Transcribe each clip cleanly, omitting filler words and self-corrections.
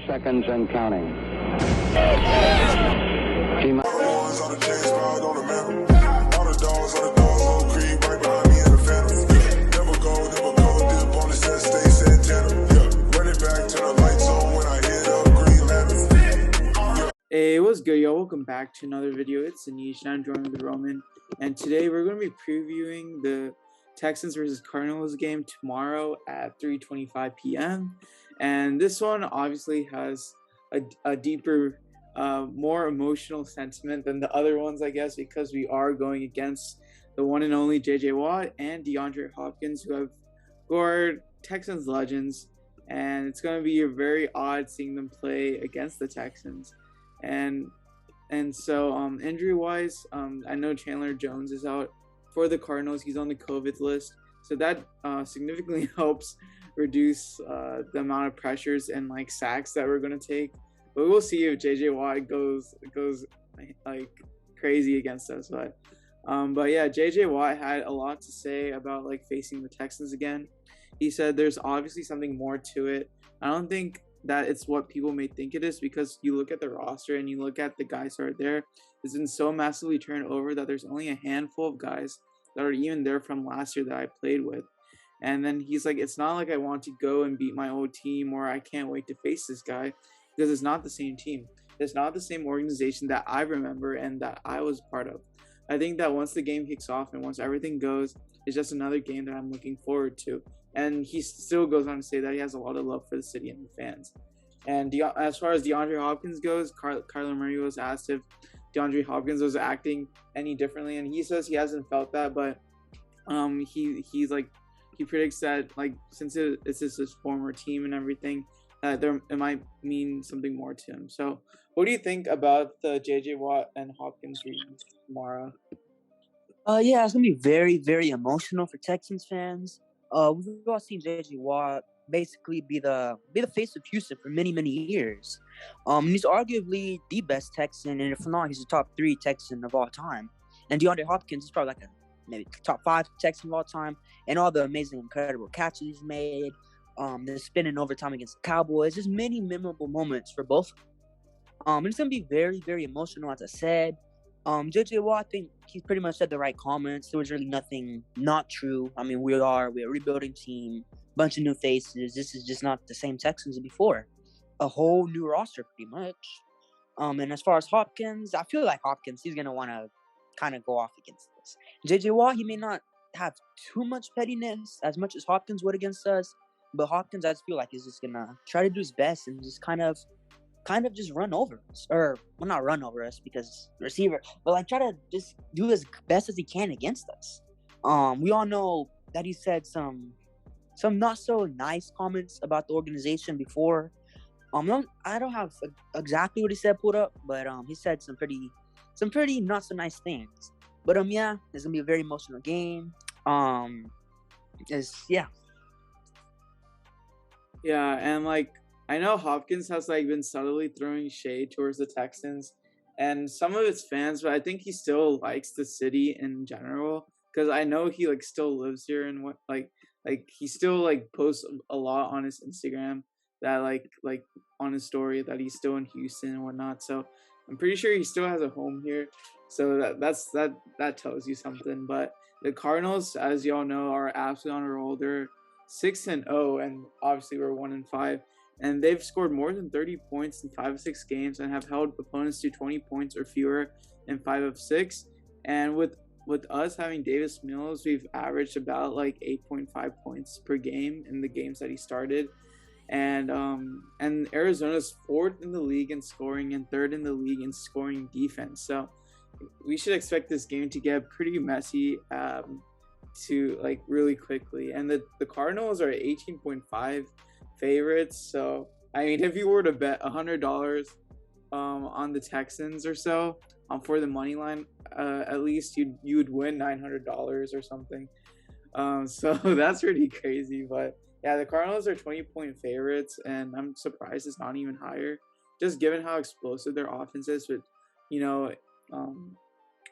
30 seconds and counting. Hey, what's good, yo? Welcome back to another video. It's Anish, and I'm joined with Roman. And today we're going to be previewing the Texans versus Cardinals game tomorrow at 3:25 p.m. And this one obviously has a deeper, more emotional sentiment than the other ones, I guess, because we are going against the one and only J.J. Watt and DeAndre Hopkins, who are Texans legends. And it's going to be very odd seeing them play against the Texans. And so injury wise, I know Chandler Jones is out for the Cardinals. He's on the COVID list, so that significantly helps reduce the amount of pressures and like sacks that we're gonna take. But we'll see if JJ Watt goes like crazy against us. But yeah, JJ Watt had a lot to say about like facing the Texans again. He said there's obviously something more to it. I don't think that it's what people may think it is, because you look at the roster and you look at the guys who are there. It's been so massively turned over that there's only a handful of guys that are even there from last year that I played with. And then he's like, it's not like I want to go and beat my old team, or I can't wait to face this guy, because it's not the same team. It's not the same organization that I remember and that I was part of. I think that once the game kicks off and once everything goes, it's just another game that I'm looking forward to. And he still goes on to say that he has a lot of love for the city and the fans. And as far as DeAndre Hopkins goes, Kyler Murray was asked if DeAndre Hopkins was acting any differently, and he says he hasn't felt that, but he predicts that, like, since it's his former team and everything, it might mean something more to him. So what do you think about the JJ Watt and Hopkins game tomorrow? Yeah, it's gonna be very, very emotional for Texans fans. We've all seen JJ Watt basically be the face of Houston for many, many years. He's arguably the best Texan, and if not, he's the top 3 Texan of all time. And DeAndre Hopkins is probably like maybe top 5 Texan of all time, and all the amazing, incredible catches he's made. The spin in overtime against the Cowboys, just many memorable moments for both. And it's gonna be very, very emotional, as I said. JJ Watt, I think he's pretty much said the right comments. There was really nothing not true. I mean, we're a rebuilding team, bunch of new faces. This is just not the same Texans as before. A whole new roster, pretty much. And as far as Hopkins, I feel like Hopkins, he's gonna want to kind of go off against us. JJ Watt, he may not have too much pettiness as much as Hopkins would against us, but Hopkins, I just feel like he's just gonna try to do his best and just kind of just run over us, or well, not run over us because receiver, but like try to just do as best as he can against us. We all know that he said some not so nice comments about the organization before. I don't have exactly what he said pulled up, but he said some pretty not so nice things. But yeah, it's gonna be a very emotional game. Yeah, and like, I know Hopkins has like been subtly throwing shade towards the Texans and some of its fans, but I think he still likes the city in general, because I know he like still lives here, and what like he still like posts a lot on his Instagram that like on his story that he's still in Houston and whatnot. So I'm pretty sure he still has a home here. So that tells you something. But the Cardinals, as y'all know, are absolutely on a roll. They're 6-0, and obviously we're 1-5. And they've scored more than 30 points in 5 of 6 games and have held opponents to 20 points or fewer in 5 of 6. And with us having Davis Mills, we've averaged about like 8.5 points per game in the games that he started. And Arizona's 4th in the league in scoring and 3rd in the league in scoring defense. So we should expect this game to get pretty messy to like really quickly. And the Cardinals are 18.5 favorites. So I mean, if you were to bet $100 on the Texans or so, for the money line, at least you would win $900 or something. So that's pretty crazy. But yeah, the Cardinals are 20-point favorites, and I'm surprised it's not even higher, just given how explosive their offense is with,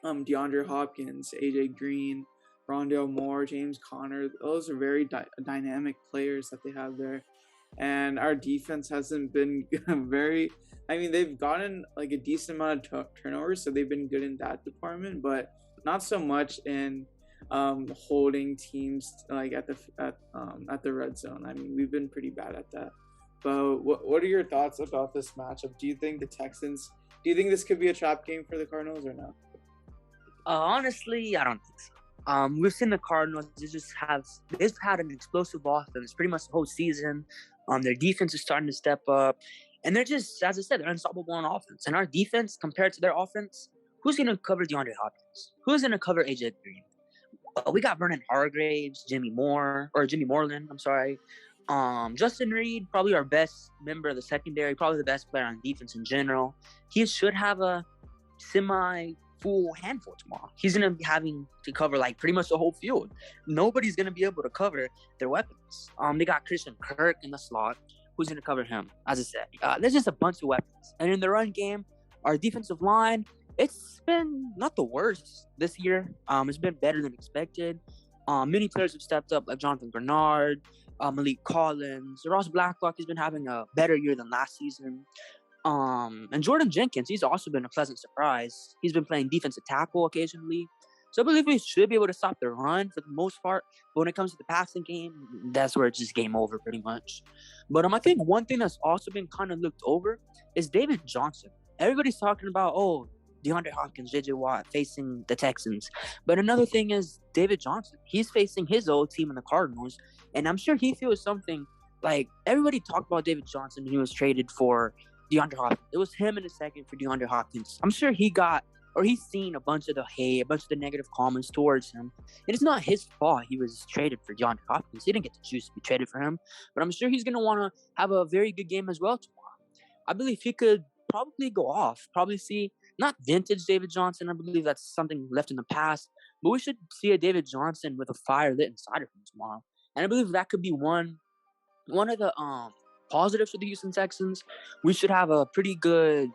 DeAndre Hopkins, AJ Green, Rondale Moore, James Conner. Those are very dynamic players that they have there. and our defense hasn't been very. I mean, they've gotten like a decent amount of turnovers, so they've been good in that department, but not so much in holding teams like at the red zone. I mean, we've been pretty bad at that. But what are your thoughts about this matchup? Do you think the Texans? Do you think this could be a trap game for the Cardinals or no? Honestly, I don't think so. We've seen the Cardinals. They've had an explosive offense pretty much the whole season. Their defense is starting to step up, and they're just, as I said, they're unstoppable on offense. And our defense, compared to their offense, who's going to cover DeAndre Hopkins? Who's going to cover AJ Green? We got Vernon Hargraves, Jimmy Moreland. I'm sorry. Justin Reed, probably our best member of the secondary, probably the best player on defense in general. He should have a semi-full handful tomorrow. He's going to be having to cover like pretty much the whole field. Nobody's going to be able to cover their weapons. They got Christian Kirk in the slot. Who's going to cover him? As I said, there's just a bunch of weapons. And in the run game, our defensive line, it's been not the worst this year. It's been better than expected. Many players have stepped up, like Jonathan Bernard, Malik Collins. Ross Blacklock has been having a better year than last season. And Jordan Jenkins, he's also been a pleasant surprise. He's been playing defensive tackle occasionally. So I believe we should be able to stop the run for the most part. But when it comes to the passing game, that's where it's just game over pretty much. But I think one thing that's also been kind of looked over is David Johnson. Everybody's talking about, DeAndre Hopkins, J.J. Watt facing the Texans. But another thing is David Johnson. He's facing his old team in the Cardinals. And I'm sure he feels something like everybody talked about David Johnson when he was traded for DeAndre Hopkins. It was him in the second for DeAndre Hopkins. I'm sure he's seen a bunch of the hate, a bunch of the negative comments towards him. And it's not his fault he was traded for DeAndre Hopkins. He didn't get the juice to be traded for him. But I'm sure he's going to want to have a very good game as well tomorrow. I believe he could probably go off, probably see not vintage David Johnson. I believe that's something left in the past. But we should see a David Johnson with a fire lit inside of him tomorrow. And I believe that could be one of the positives for the Houston Texans. We should have a pretty good,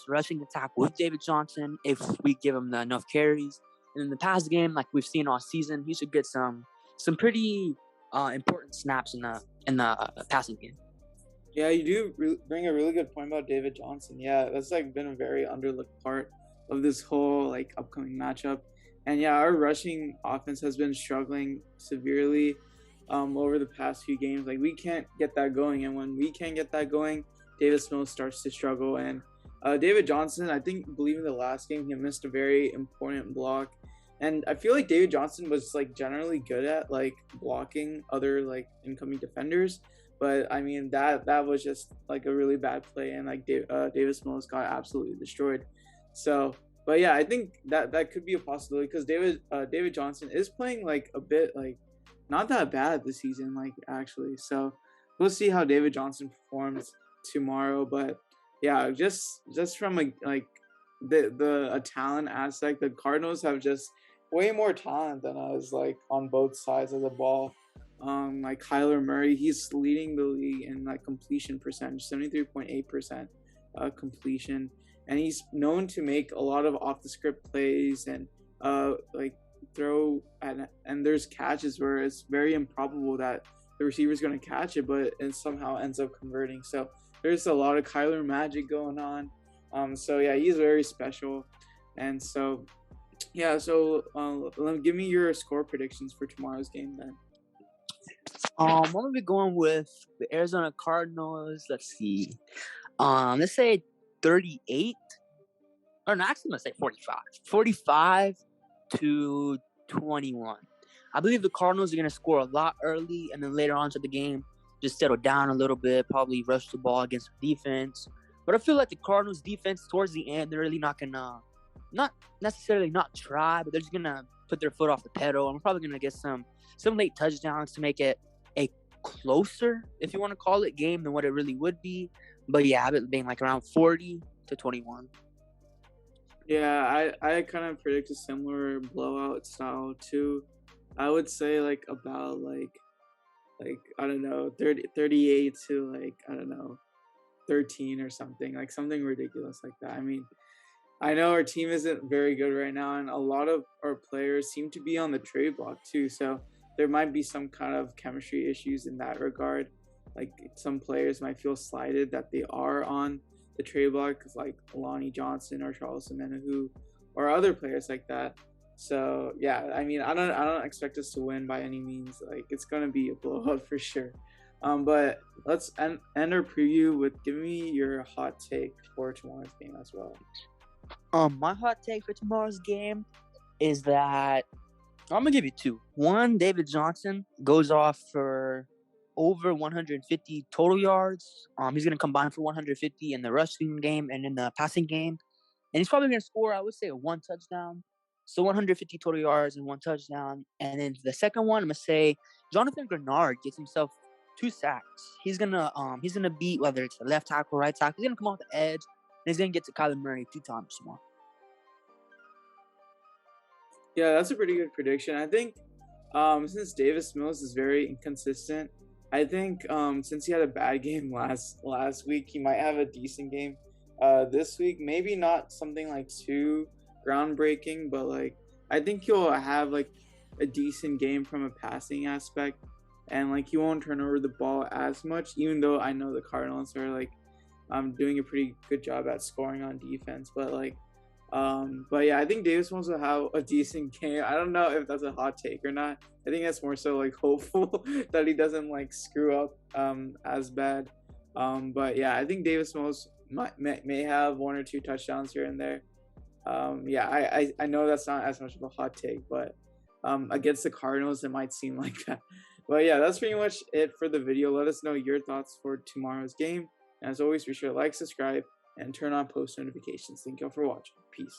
rushing attack with David Johnson if we give him enough carries. And in the past game, like we've seen all season, he should get some pretty important snaps in the passing game. Yeah, you do bring a really good point about David Johnson. Yeah, that's like been a very underlooked part of this whole like upcoming matchup. And yeah, our rushing offense has been struggling severely over the past few games. Like we can't get that going, and when we can't get that going, Davis Mills starts to struggle. And David Johnson, I believe in the last game, he missed a very important block. And I feel like David Johnson was like generally good at like blocking other like incoming defenders. But I mean that was just like a really bad play, and like Davis Mills got absolutely destroyed. So, but yeah, I think that could be a possibility because David Johnson is playing like a bit like not that bad this season, like actually. So we'll see how David Johnson performs tomorrow. But yeah, just from a talent aspect, the Cardinals have just way more talent than us, like on both sides of the ball. Like Kyler Murray, he's leading the league in like completion percentage, 73.8% completion, and he's known to make a lot of off the script plays and like throw and there's catches where it's very improbable that the receiver's going to catch it, but it somehow ends up converting. So there's a lot of Kyler magic going on. So yeah, he's very special, and so yeah. So give me your score predictions for tomorrow's game then. I'm gonna be going with the Arizona Cardinals. Let's see. Let's say 38. Or no, actually, let's say 45. 45-21. I believe the Cardinals are gonna score a lot early, and then later on to the game, just settle down a little bit, probably rush the ball against the defense. But I feel like the Cardinals defense towards the end, they're really not gonna, not necessarily not try, but they're just gonna put their foot off the pedal. And we're probably gonna get some late touchdowns to make it a closer, if you want to call it, game than what it really would be. But yeah, it being like around 40-21. Yeah, I kind of predict a similar blowout style too. I would say like about like I don't know, 38 to like I don't know, 13 or something, like something ridiculous like that. I mean, I know our team isn't very good right now, and a lot of our players seem to be on the trade block too. So there might be some kind of chemistry issues in that regard. like some players might feel slighted that they are on the trade block, like Lonnie Johnson or Charles Omenihu or other players like that. So yeah, I mean, I don't expect us to win by any means. Like it's gonna be a blowout for sure. But let's end our preview with give me your hot take for tomorrow's game as well. My hot take for tomorrow's game is that I'm gonna give you two. One, David Johnson goes off for over 150 total yards. He's gonna combine for 150 in the rushing game and in the passing game, and he's probably gonna score, I would say, one touchdown. So 150 total yards and one touchdown. And then the second one, I'm gonna say Jonathan Grenard gets himself 2 sacks. He's gonna beat whether it's the left tackle, right tackle. He's gonna come off the edge and he's gonna get to Kyler Murray 2 times tomorrow. Yeah, that's a pretty good prediction. I think since Davis Mills is very inconsistent, I think since he had a bad game last week, he might have a decent game this week. Maybe not something like too groundbreaking, but like I think he'll have like a decent game from a passing aspect, and like he won't turn over the ball as much. Even though I know the Cardinals are like doing a pretty good job at scoring on defense, but yeah, I think Davis wants to have a decent game. I don't know if that's a hot take or not. I think that's more so like hopeful that he doesn't like screw up as bad. But yeah, I think Davis may have 1 or 2 touchdowns here and there. Yeah, I know that's not as much of a hot take, but against the Cardinals, it might seem like that. But yeah, that's pretty much it for the video. Let us know your thoughts for tomorrow's game. And as always, be sure to like, subscribe, and turn on post notifications. Thank y'all for watching. Peace.